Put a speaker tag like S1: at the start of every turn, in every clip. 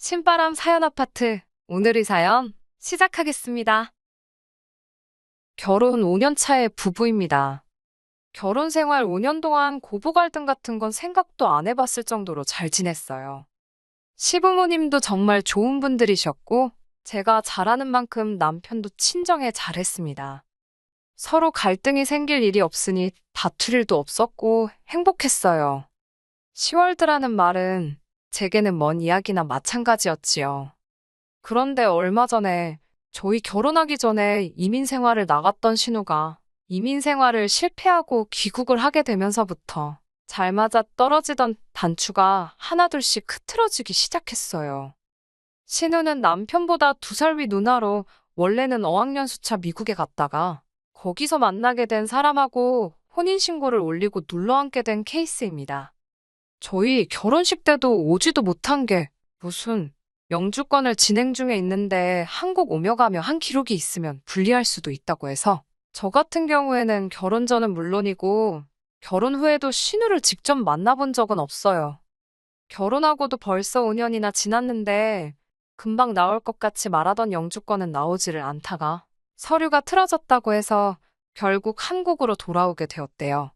S1: 신바람 사연 아파트. 오늘의 사연 시작하겠습니다. 결혼 5년 차의 부부입니다. 결혼 생활 5년 동안 고부 갈등 같은 건 생각도 안 해봤을 정도로 잘 지냈어요. 시부모님도 정말 좋은 분들이셨고, 제가 잘하는 만큼 남편도 친정에 잘했습니다. 서로 갈등이 생길 일이 없으니 다툴 일도 없었고 행복했어요. 10월드라는 말은 제게는 먼 이야기나 마찬가지였지요. 그런데 얼마 전에 저희 결혼하기 전에 이민 생활을 나갔던 신우가 이민 생활을 실패하고 귀국을 하게 되면서부터 잘 맞아 떨어지던 단추가 하나둘씩 흐트러지기 시작했어요. 신우는 남편보다 2살 위 누나로 원래는 어학연수차 미국에 갔다가 거기서 만나게 된 사람하고 혼인신고를 올리고 눌러앉게 된 케이스입니다. 저희 결혼식 때도 오지도 못한 게 무슨 영주권을 진행 중에 있는데 한국 오며 가며 한 기록이 있으면 불리할 수도 있다고 해서 저 같은 경우에는 결혼 전은 물론이고 결혼 후에도 신우를 직접 만나본 적은 없어요. 결혼하고도 벌써 5년이나 지났는데 금방 나올 것 같이 말하던 영주권은 나오지를 않다가 서류가 틀어졌다고 해서 결국 한국으로 돌아오게 되었대요.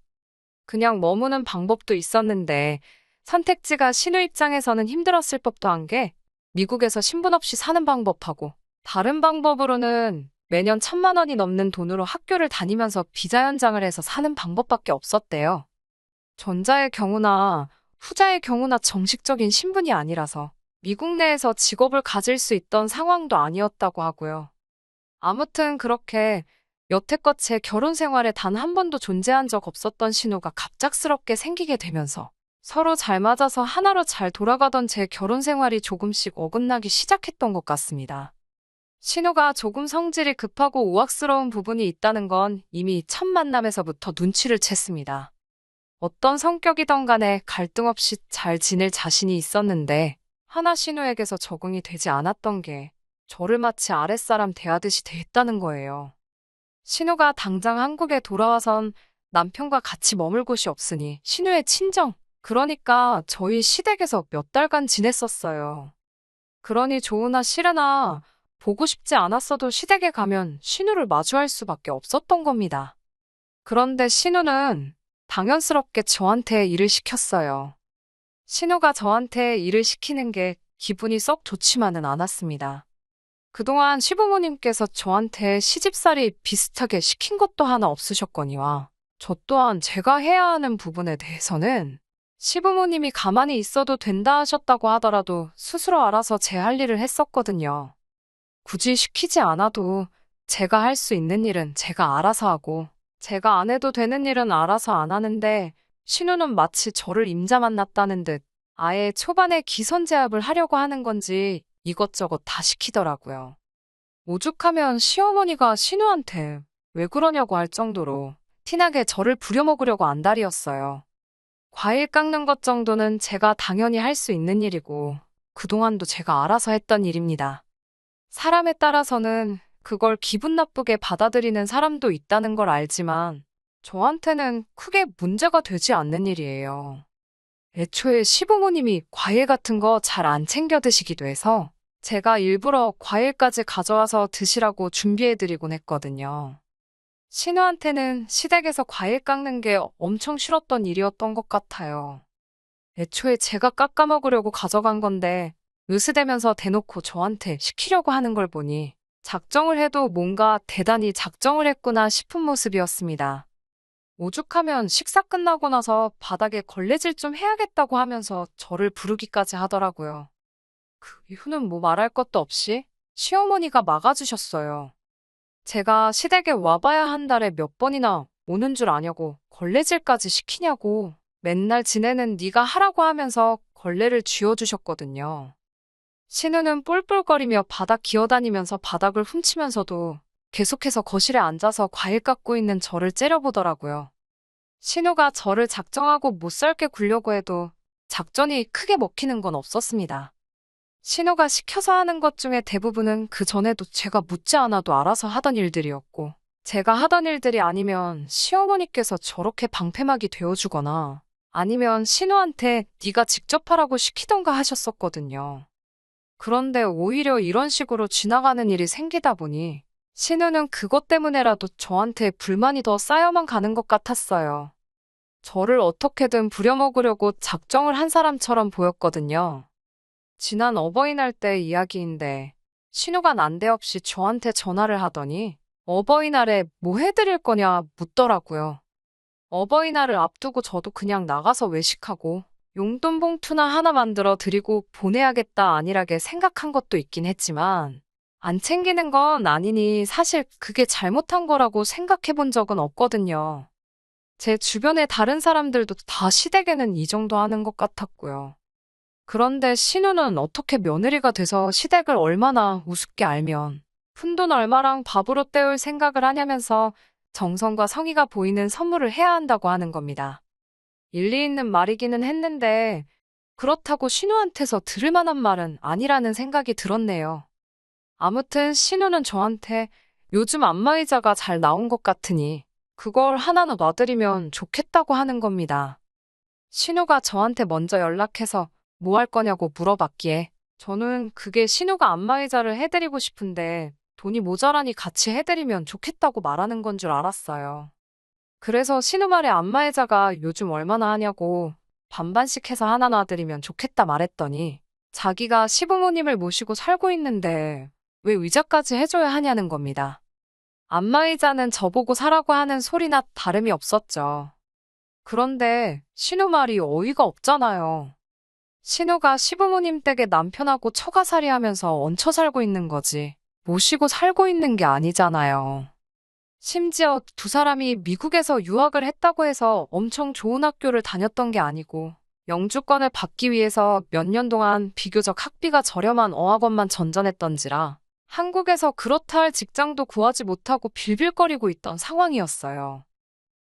S1: 그냥 머무는 방법도 있었는데 선택지가 신우 입장에서는 힘들었을 법도 한 게 미국에서 신분 없이 사는 방법하고 다른 방법으로는 매년 1,000만 원이 넘는 돈으로 학교를 다니면서 비자 연장을 해서 사는 방법밖에 없었대요. 전자의 경우나 후자의 경우나 정식적인 신분이 아니라서 미국 내에서 직업을 가질 수 있던 상황도 아니었다고 하고요. 아무튼 그렇게 여태껏 제 결혼 생활에 단 한 번도 존재한 적 없었던 신우가 갑작스럽게 생기게 되면서 서로 잘 맞아서 하나로 잘 돌아가던 제 결혼 생활이 조금씩 어긋나기 시작했던 것 같습니다. 신우가 조금 성질이 급하고 우악스러운 부분이 있다는 건 이미 첫 만남에서부터 눈치를 챘습니다. 어떤 성격이던 간에 갈등 없이 잘 지낼 자신이 있었는데 하나 신우에게서 적응이 되지 않았던 게 저를 마치 아랫사람 대하듯이 대했다는 거예요. 신우가 당장 한국에 돌아와선 남편과 같이 머물 곳이 없으니 신우의 친정, 그러니까 저희 시댁에서 몇 달간 지냈었어요. 그러니 좋으나 싫으나 보고 싶지 않았어도 시댁에 가면 신우를 마주할 수밖에 없었던 겁니다. 그런데 신우는 당연스럽게 저한테 일을 시켰어요. 신우가 저한테 일을 시키는 게 기분이 썩 좋지만은 않았습니다. 그동안 시부모님께서 저한테 시집살이 비슷하게 시킨 것도 하나 없으셨거니와 저 또한 제가 해야 하는 부분에 대해서는 시부모님이 가만히 있어도 된다 하셨다고 하더라도 스스로 알아서 제 할 일을 했었거든요. 굳이 시키지 않아도 제가 할 수 있는 일은 제가 알아서 하고 제가 안 해도 되는 일은 알아서 안 하는데 신우는 마치 저를 임자 만났다는 듯 아예 초반에 기선제압을 하려고 하는 건지 이것저것 다 시키더라고요. 오죽하면 시어머니가 신우한테 왜 그러냐고 할 정도로 티나게 저를 부려먹으려고 안달이었어요. 과일 깎는 것 정도는 제가 당연히 할 수 있는 일이고 그동안도 제가 알아서 했던 일입니다. 사람에 따라서는 그걸 기분 나쁘게 받아들이는 사람도 있다는 걸 알지만 저한테는 크게 문제가 되지 않는 일이에요. 애초에 시부모님이 과일 같은 거 잘 안 챙겨 드시기도 해서 제가 일부러 과일까지 가져와서 드시라고 준비해드리곤 했거든요. 신우한테는 시댁에서 과일 깎는 게 엄청 싫었던 일이었던 것 같아요. 애초에 제가 깎아 먹으려고 가져간 건데 으스대면서 대놓고 저한테 시키려고 하는 걸 보니 작정을 해도 뭔가 대단히 작정을 했구나 싶은 모습이었습니다. 오죽하면 식사 끝나고 나서 바닥에 걸레질 좀 해야겠다고 하면서 저를 부르기까지 하더라고요. 그 이후는 뭐 말할 것도 없이 시어머니가 막아주셨어요. 제가 시댁에 와봐야 한 달에 몇 번이나 오는 줄 아냐고 걸레질까지 시키냐고 맨날 지내는 네가 하라고 하면서 걸레를 쥐어주셨거든요. 신우는 뿔뿔거리며 바닥 기어다니면서 바닥을 훔치면서도 계속해서 거실에 앉아서 과일 깎고 있는 저를 째려보더라고요. 신우가 저를 작정하고 못 살게 굴려고 해도 작전이 크게 먹히는 건 없었습니다. 신우가 시켜서 하는 것 중에 대부분은 그 전에도 제가 묻지 않아도 알아서 하던 일들이었고, 제가 하던 일들이 아니면 시어머니께서 저렇게 방패막이 되어주거나 아니면 신우한테 네가 직접 하라고 시키던가 하셨었거든요. 그런데 오히려 이런 식으로 지나가는 일이 생기다 보니 신우는 그것 때문에라도 저한테 불만이 더 쌓여만 가는 것 같았어요. 저를 어떻게든 부려먹으려고 작정을 한 사람처럼 보였거든요. 지난 어버이날 때 이야기인데 신우가 난데없이 저한테 전화를 하더니 어버이날에 뭐 해드릴 거냐 묻더라고요. 어버이날을 앞두고 저도 그냥 나가서 외식하고 용돈 봉투나 하나 만들어 드리고 보내야겠다 안일하게 생각한 것도 있긴 했지만 안 챙기는 건 아니니 사실 그게 잘못한 거라고 생각해 본 적은 없거든요. 제 주변의 다른 사람들도 다 시댁에는 이 정도 하는 것 같았고요. 그런데 신우는 어떻게 며느리가 돼서 시댁을 얼마나 우습게 알면 푼돈 얼마랑 밥으로 때울 생각을 하냐면서 정성과 성의가 보이는 선물을 해야 한다고 하는 겁니다. 일리 있는 말이기는 했는데 그렇다고 신우한테서 들을 만한 말은 아니라는 생각이 들었네요. 아무튼 신우는 저한테 요즘 안마의자가 잘 나온 것 같으니 그걸 하나는 놔드리면 좋겠다고 하는 겁니다. 신우가 저한테 먼저 연락해서 뭐 할 거냐고 물어봤기에 저는 그게 신우가 안마의자를 해드리고 싶은데 돈이 모자라니 같이 해드리면 좋겠다고 말하는 건 줄 알았어요. 그래서 신우 말에 안마의자가 요즘 얼마나 하냐고 반반씩 해서 하나 놔드리면 좋겠다 말했더니 자기가 시부모님을 모시고 살고 있는데 왜 의자까지 해줘야 하냐는 겁니다. 안마의자는 저보고 사라고 하는 소리나 다름이 없었죠. 그런데 신우 말이 어이가 없잖아요. 신우가 시부모님 댁에 남편하고 처가살이 하면서 얹혀 살고 있는 거지. 모시고 살고 있는 게 아니잖아요. 심지어 두 사람이 미국에서 유학을 했다고 해서 엄청 좋은 학교를 다녔던 게 아니고 영주권을 받기 위해서 몇 년 동안 비교적 학비가 저렴한 어학원만 전전했던지라 한국에서 그렇다 할 직장도 구하지 못하고 빌빌거리고 있던 상황이었어요.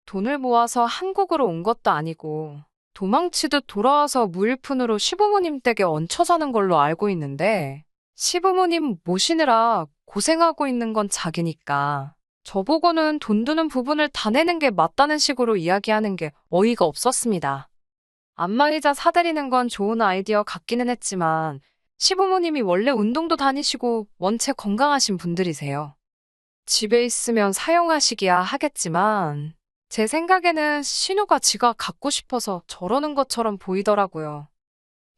S1: 돈을 모아서 한국으로 온 것도 아니고 도망치듯 돌아와서 무일푼으로 시부모님 댁에 얹혀 사는 걸로 알고 있는데 시부모님 모시느라 고생하고 있는 건 자기니까 저보고는 돈 드는 부분을 다 내는 게 맞다는 식으로 이야기하는 게 어이가 없었습니다. 안마의자 사드리는 건 좋은 아이디어 같기는 했지만 시부모님이 원래 운동도 다니시고 원체 건강하신 분들이세요. 집에 있으면 사용하시기야 하겠지만 제 생각에는 신우가 지가 갖고 싶어서 저러는 것처럼 보이더라고요.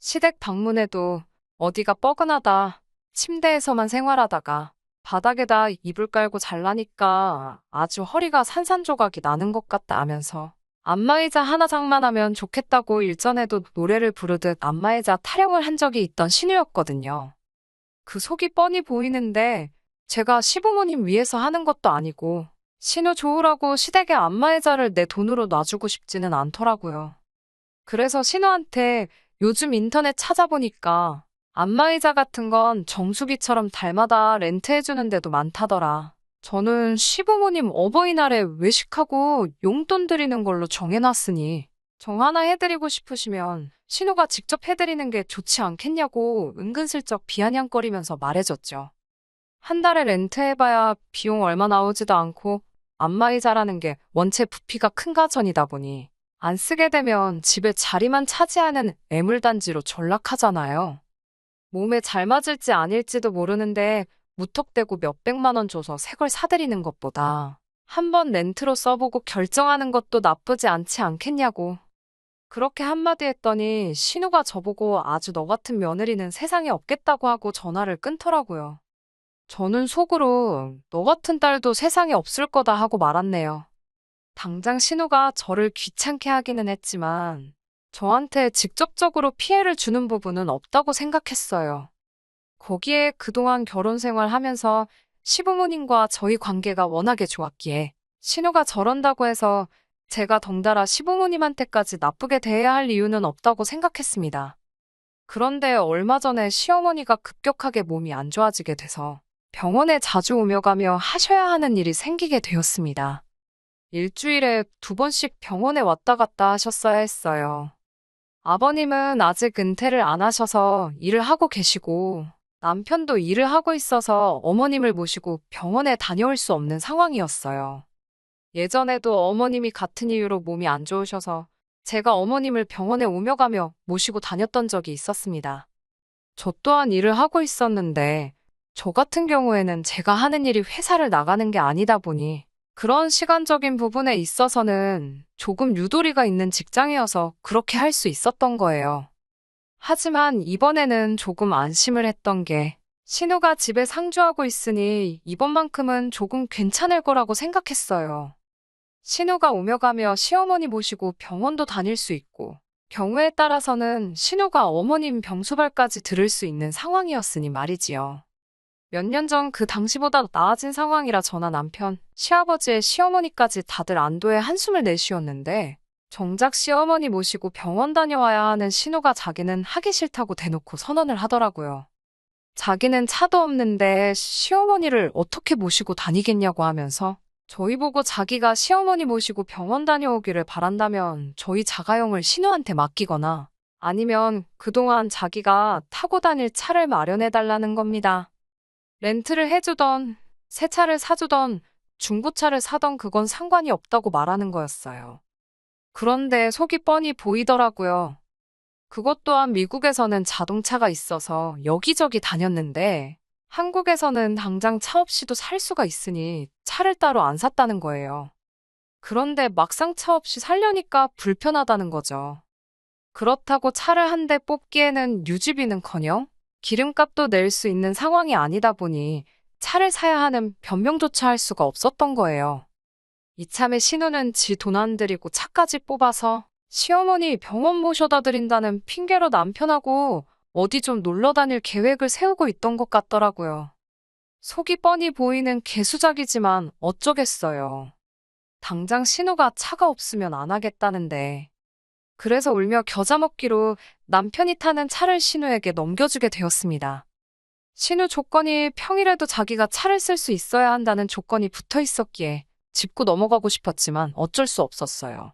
S1: 시댁 방문해도 어디가 뻐근하다, 침대에서만 생활하다가 바닥에다 이불 깔고 잘라니까 아주 허리가 산산조각이 나는 것 같다 하면서 안마의자 하나 장만하면 좋겠다고 일전에도 노래를 부르듯 안마의자 타령을 한 적이 있던 신우였거든요. 그 속이 뻔히 보이는데 제가 시부모님 위해서 하는 것도 아니고 신우 좋으라고 시댁에 안마의자를 내 돈으로 놔주고 싶지는 않더라고요. 그래서 신우한테 요즘 인터넷 찾아보니까 안마의자 같은 건 정수기처럼 달마다 렌트해주는 데도 많다더라. 저는 시부모님 어버이날에 외식하고 용돈 드리는 걸로 정해놨으니 정 하나 해드리고 싶으시면 신우가 직접 해드리는 게 좋지 않겠냐고 은근슬쩍 비아냥거리면서 말해줬죠. 한 달에 렌트해봐야 비용 얼마 나오지도 않고 안마의자라는 게 원체 부피가 큰 가전이다 보니 안 쓰게 되면 집에 자리만 차지하는 애물단지로 전락하잖아요. 몸에 잘 맞을지 아닐지도 모르는데 무턱대고 몇백만 원 줘서 새 걸 사드리는 것보다 한번 렌트로 써보고 결정하는 것도 나쁘지 않지 않겠냐고. 그렇게 한마디 했더니 신우가 저보고 아주 너 같은 며느리는 세상에 없겠다고 하고 전화를 끊더라고요. 저는 속으로 너 같은 딸도 세상에 없을 거다 하고 말았네요. 당장 신우가 저를 귀찮게 하기는 했지만 저한테 직접적으로 피해를 주는 부분은 없다고 생각했어요. 거기에 그동안 결혼 생활하면서 시부모님과 저희 관계가 워낙에 좋았기에 신우가 저런다고 해서 제가 덩달아 시부모님한테까지 나쁘게 대해야 할 이유는 없다고 생각했습니다. 그런데 얼마 전에 시어머니가 급격하게 몸이 안 좋아지게 돼서 병원에 자주 오며 가며 하셔야 하는 일이 생기게 되었습니다. 일주일에 2번씩 병원에 왔다 갔다 하셨어야 했어요. 아버님은 아직 은퇴를 안 하셔서 일을 하고 계시고 남편도 일을 하고 있어서 어머님을 모시고 병원에 다녀올 수 없는 상황이었어요. 예전에도 어머님이 같은 이유로 몸이 안 좋으셔서 제가 어머님을 병원에 오며 가며 모시고 다녔던 적이 있었습니다. 저 또한 일을 하고 있었는데, 저 같은 경우에는 제가 하는 일이 회사를 나가는 게 아니다 보니, 그런 시간적인 부분에 있어서는 조금 유도리가 있는 직장이어서 그렇게 할 수 있었던 거예요. 하지만 이번에는 조금 안심을 했던 게, 신우가 집에 상주하고 있으니 이번만큼은 조금 괜찮을 거라고 생각했어요. 신우가 오며 가며 시어머니 모시고 병원도 다닐 수 있고, 경우에 따라서는 신우가 어머님 병수발까지 들을 수 있는 상황이었으니 말이지요. 몇 년 전 그 당시보다 나아진 상황이라 저나 남편, 시아버지의 시어머니까지 다들 안도의 한숨을 내쉬었는데, 정작 시어머니 모시고 병원 다녀와야 하는 신우가 자기는 하기 싫다고 대놓고 선언을 하더라고요. 자기는 차도 없는데 시어머니를 어떻게 모시고 다니겠냐고 하면서 저희 보고 자기가 시어머니 모시고 병원 다녀오기를 바란다면 저희 자가용을 신우한테 맡기거나 아니면 그동안 자기가 타고 다닐 차를 마련해 달라는 겁니다. 렌트를 해주던, 새 차를 사주던, 중고차를 사던 그건 상관이 없다고 말하는 거였어요. 그런데 속이 뻔히 보이더라고요. 그것 또한 미국에서는 자동차가 있어서 여기저기 다녔는데 한국에서는 당장 차 없이도 살 수가 있으니 차를 따로 안 샀다는 거예요. 그런데 막상 차 없이 살려니까 불편하다는 거죠. 그렇다고 차를 한 대 뽑기에는 유지비는커녕 기름값도 낼 수 있는 상황이 아니다 보니 차를 사야 하는 변명조차 할 수가 없었던 거예요. 이참에 신우는 지 돈 안 들이고 차까지 뽑아서 시어머니 병원 모셔다 드린다는 핑계로 남편하고 어디 좀 놀러 다닐 계획을 세우고 있던 것 같더라고요. 속이 뻔히 보이는 개수작이지만 어쩌겠어요. 당장 신우가 차가 없으면 안 하겠다는데. 그래서 울며 겨자 먹기로 남편이 타는 차를 신우에게 넘겨주게 되었습니다. 신우 조건이 평일에도 자기가 차를 쓸 수 있어야 한다는 조건이 붙어 있었기에 짚고 넘어가고 싶었지만 어쩔 수 없었어요.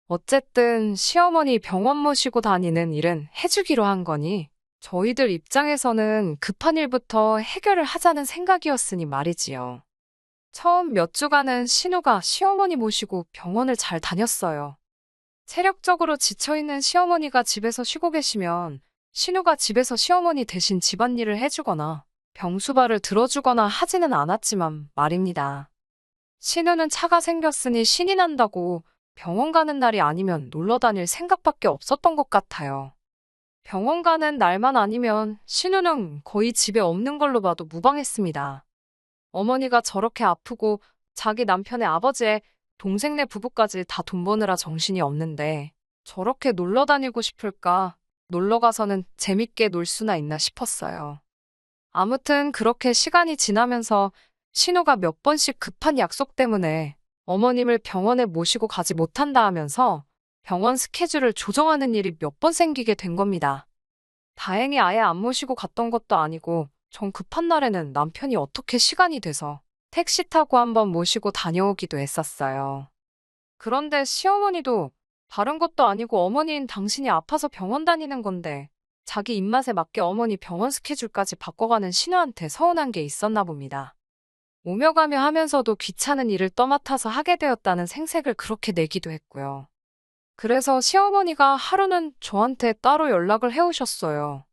S1: 어쨌든 시어머니 병원 모시고 다니는 일은 해주기로 한 거니 저희들 입장에서는 급한 일부터 해결을 하자는 생각이었으니 말이지요. 처음 몇 주간은 신우가 시어머니 모시고 병원을 잘 다녔어요. 체력적으로 지쳐있는 시어머니가 집에서 쉬고 계시면 신우가 집에서 시어머니 대신 집안일을 해주거나 병수발을 들어주거나 하지는 않았지만 말입니다. 신우는 차가 생겼으니 신이 난다고 병원 가는 날이 아니면 놀러 다닐 생각밖에 없었던 것 같아요. 병원 가는 날만 아니면 신우는 거의 집에 없는 걸로 봐도 무방했습니다. 어머니가 저렇게 아프고 자기 남편의 아버지의 동생네 부부까지 다 돈 버느라 정신이 없는데 저렇게 놀러 다니고 싶을까? 놀러 가서는 재밌게 놀 수나 있나 싶었어요. 아무튼 그렇게 시간이 지나면서 신우가 몇 번씩 급한 약속 때문에 어머님을 병원에 모시고 가지 못한다 하면서 병원 스케줄을 조정하는 일이 몇 번 생기게 된 겁니다. 다행히 아예 안 모시고 갔던 것도 아니고 정 급한 날에는 남편이 어떻게 시간이 돼서 택시 타고 한번 모시고 다녀오기도 했었어요. 그런데 시어머니도 다른 것도 아니고 어머니인 당신이 아파서 병원 다니는 건데 자기 입맛에 맞게 어머니 병원 스케줄까지 바꿔가는 신우한테 서운한 게 있었나 봅니다. 오며 가며 하면서도 귀찮은 일을 떠맡아서 하게 되었다는 생색을 그렇게 내기도 했고요. 그래서 시어머니가 하루는 저한테 따로 연락을 해오셨어요.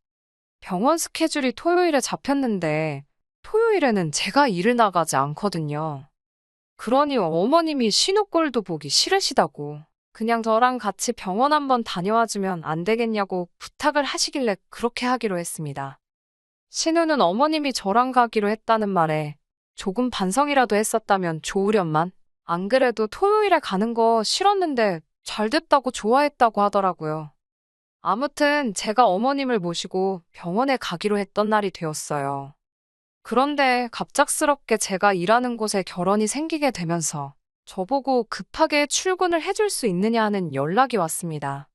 S1: 병원 스케줄이 토요일에 잡혔는데 토요일에는 제가 일을 나가지 않거든요. 그러니 어머님이 신우 꼴도 보기 싫으시다고 그냥 저랑 같이 병원 한번 다녀와주면 안 되겠냐고 부탁을 하시길래 그렇게 하기로 했습니다. 신우는 어머님이 저랑 가기로 했다는 말에 조금 반성이라도 했었다면 좋으련만 안 그래도 토요일에 가는 거 싫었는데 잘 됐다고 좋아했다고 하더라고요. 아무튼 제가 어머님을 모시고 병원에 가기로 했던 날이 되었어요. 그런데 갑작스럽게 제가 일하는 곳에 결혼이 생기게 되면서 저보고 급하게 출근을 해줄 수 있느냐 하는 연락이 왔습니다.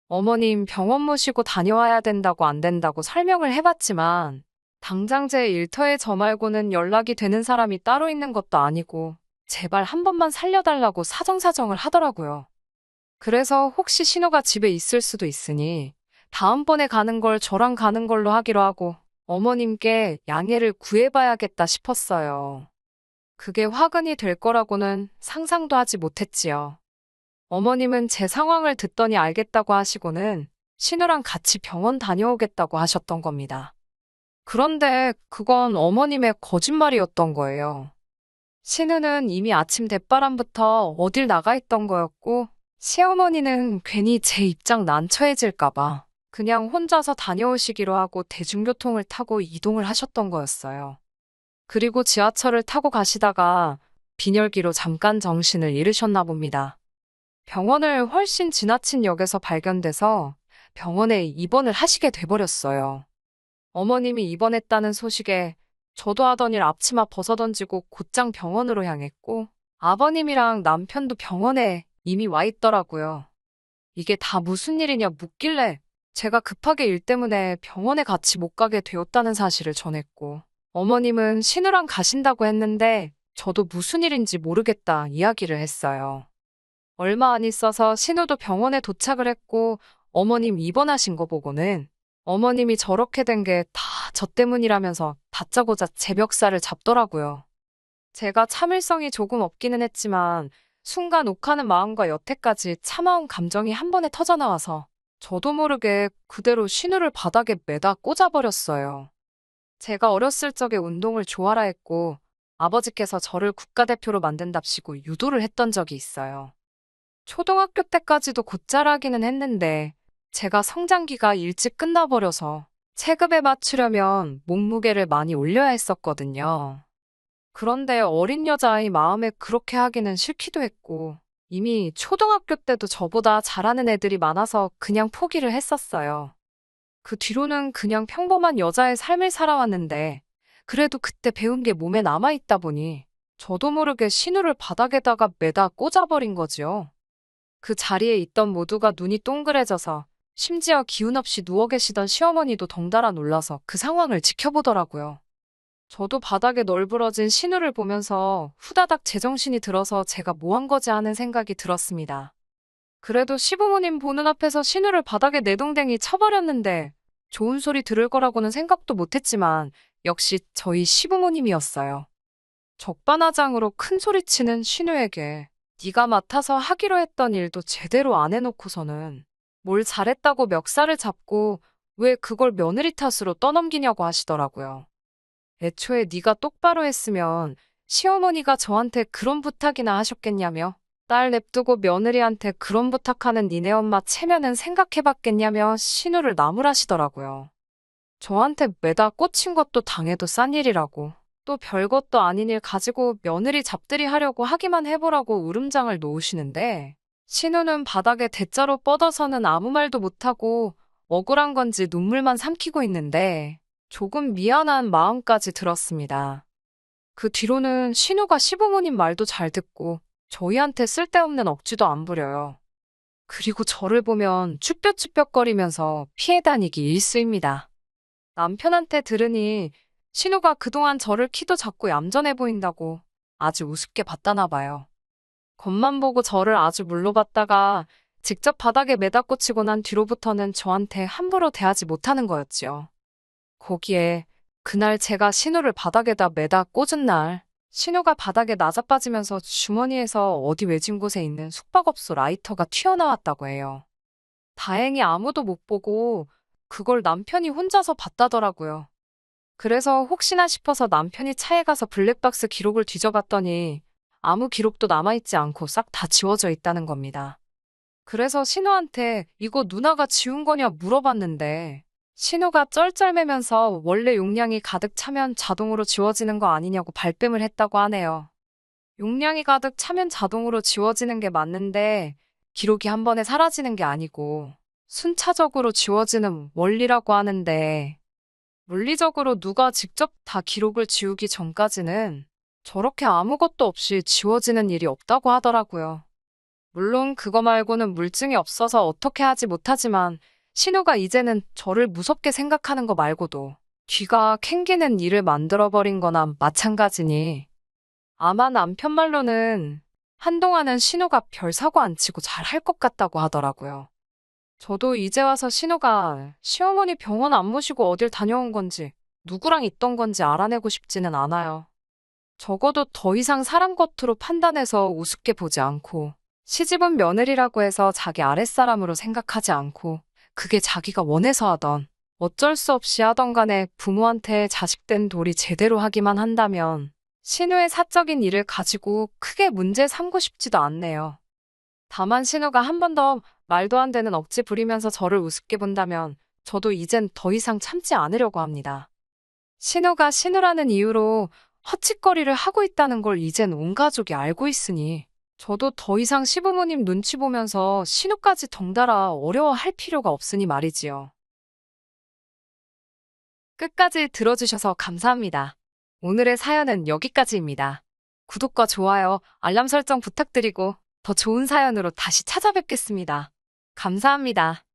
S1: 어머님 병원 모시고 다녀와야 된다고 안 된다고 설명을 해봤지만 당장 제 일터에 저 말고는 연락이 되는 사람이 따로 있는 것도 아니고 제발 한 번만 살려달라고 사정사정을 하더라고요. 그래서 혹시 신우가 집에 있을 수도 있으니 다음번에 가는 걸 저랑 가는 걸로 하기로 하고 어머님께 양해를 구해봐야겠다 싶었어요. 그게 화근이 될 거라고는 상상도 하지 못했지요. 어머님은 제 상황을 듣더니 알겠다고 하시고는 신우랑 같이 병원 다녀오겠다고 하셨던 겁니다. 그런데 그건 어머님의 거짓말이었던 거예요. 신우는 이미 아침 대바람부터 어딜 나가 있던 거였고, 시어머니는 괜히 제 입장 난처해질까봐 그냥 혼자서 다녀오시기로 하고 대중교통을 타고 이동을 하셨던 거였어요. 그리고 지하철을 타고 가시다가 빈혈기로 잠깐 정신을 잃으셨나 봅니다. 병원을 훨씬 지나친 역에서 발견돼서 병원에 입원을 하시게 돼버렸어요. 어머님이 입원했다는 소식에 저도 하던 일 앞치마 벗어던지고 곧장 병원으로 향했고, 아버님이랑 남편도 병원에 이미 와 있더라고요. 이게 다 무슨 일이냐 묻길래 제가 급하게 일 때문에 병원에 같이 못 가게 되었다는 사실을 전했고, 어머님은 신우랑 가신다고 했는데 저도 무슨 일인지 모르겠다 이야기를 했어요. 얼마 안 있어서 신우도 병원에 도착을 했고, 어머님 입원하신 거 보고는 어머님이 저렇게 된 게 다 저 때문이라면서 다짜고짜 제 멱살을 잡더라고요. 제가 참을성이 조금 없기는 했지만 순간 욱하는 마음과 여태까지 참아온 감정이 한 번에 터져나와서 저도 모르게 그대로 신우를 바닥에 매다 꽂아버렸어요. 제가 어렸을 적에 운동을 좋아라 했고 아버지께서 저를 국가대표로 만든답시고 유도를 했던 적이 있어요. 초등학교 때까지도 곧잘 하기는 했는데 제가 성장기가 일찍 끝나버려서 체급에 맞추려면 몸무게를 많이 올려야 했었거든요. 그런데 어린 여자아이 마음에 그렇게 하기는 싫기도 했고 이미 초등학교 때도 저보다 잘하는 애들이 많아서 그냥 포기를 했었어요. 그 뒤로는 그냥 평범한 여자의 삶을 살아왔는데 그래도 그때 배운 게 몸에 남아있다 보니 저도 모르게 신우를 바닥에다가 매다 꽂아버린 거지요. 그 자리에 있던 모두가 눈이 동그래져서 심지어 기운 없이 누워 계시던 시어머니도 덩달아 놀라서 그 상황을 지켜보더라고요. 저도 바닥에 널브러진 신우를 보면서 후다닥 제정신이 들어서 제가 뭐 한 거지 하는 생각이 들었습니다. 그래도 시부모님 보는 앞에서 신우를 바닥에 내동댕이 쳐버렸는데 좋은 소리 들을 거라고는 생각도 못했지만 역시 저희 시부모님이었어요. 적반하장으로 큰 소리치는 신우에게 네가 맡아서 하기로 했던 일도 제대로 안 해놓고서는 뭘 잘했다고 멱살을 잡고 왜 그걸 며느리 탓으로 떠넘기냐고 하시더라고요. 애초에 네가 똑바로 했으면 시어머니가 저한테 그런 부탁이나 하셨겠냐며 딸 냅두고 며느리한테 그런 부탁하는 니네 엄마 체면은 생각해봤겠냐며 신우를 나무라시더라고요. 저한테 매다 꽂힌 것도 당해도 싼 일이라고 또 별것도 아닌 일 가지고 며느리 잡들이 하려고 하기만 해보라고 울음장을 놓으시는데 신우는 바닥에 대자로 뻗어서는 아무 말도 못하고 억울한 건지 눈물만 삼키고 있는데 조금 미안한 마음까지 들었습니다. 그 뒤로는 신우가 시부모님 말도 잘 듣고 저희한테 쓸데없는 억지도 안 부려요. 그리고 저를 보면 쭈뼛쭈뼛거리면서 피해 다니기 일쑤입니다. 남편한테 들으니 신우가 그동안 저를 키도 작고 얌전해 보인다고 아주 우습게 봤다나 봐요. 겉만 보고 저를 아주 물로 봤다가 직접 바닥에 매다 꽂히고 난 뒤로부터는 저한테 함부로 대하지 못하는 거였지요. 거기에 그날 제가 신우를 바닥에다 매다 꽂은 날 신우가 바닥에 나자빠지면서 주머니에서 어디 외진 곳에 있는 숙박업소 라이터가 튀어나왔다고 해요. 다행히 아무도 못 보고 그걸 남편이 혼자서 봤다더라고요. 그래서 혹시나 싶어서 남편이 차에 가서 블랙박스 기록을 뒤져봤더니 아무 기록도 남아있지 않고 싹 다 지워져 있다는 겁니다. 그래서 신우한테 이거 누나가 지운 거냐 물어봤는데 신우가 쩔쩔매면서 원래 용량이 가득 차면 자동으로 지워지는 거 아니냐고 발뺌을 했다고 하네요. 용량이 가득 차면 자동으로 지워지는 게 맞는데 기록이 한 번에 사라지는 게 아니고 순차적으로 지워지는 원리라고 하는데 물리적으로 누가 직접 다 기록을 지우기 전까지는 저렇게 아무것도 없이 지워지는 일이 없다고 하더라고요. 물론 그거 말고는 물증이 없어서 어떻게 하지 못하지만 신우가 이제는 저를 무섭게 생각하는 거 말고도 뒤가 캥기는 일을 만들어버린 거나 마찬가지니 아마 남편 말로는 한동안은 신우가 별 사고 안 치고 잘 할 것 같다고 하더라고요. 저도 이제 와서 신우가 시어머니 병원 안 모시고 어딜 다녀온 건지 누구랑 있던 건지 알아내고 싶지는 않아요. 적어도 더 이상 사람 겉으로 판단해서 우습게 보지 않고 시집은 며느리라고 해서 자기 아랫사람으로 생각하지 않고 그게 자기가 원해서 하던, 어쩔 수 없이 하던 간에 부모한테 자식된 도리 제대로 하기만 한다면 신우의 사적인 일을 가지고 크게 문제 삼고 싶지도 않네요. 다만 신우가 한 번 더 말도 안 되는 억지 부리면서 저를 우습게 본다면 저도 이젠 더 이상 참지 않으려고 합니다. 신우가 신우라는 이유로 헛짓거리를 하고 있다는 걸 이젠 온 가족이 알고 있으니 저도 더 이상 시부모님 눈치 보면서 신우까지 덩달아 어려워할 필요가 없으니 말이지요. 끝까지 들어주셔서 감사합니다. 오늘의 사연은 여기까지입니다. 구독과 좋아요, 알람 설정 부탁드리고 더 좋은 사연으로 다시 찾아뵙겠습니다. 감사합니다.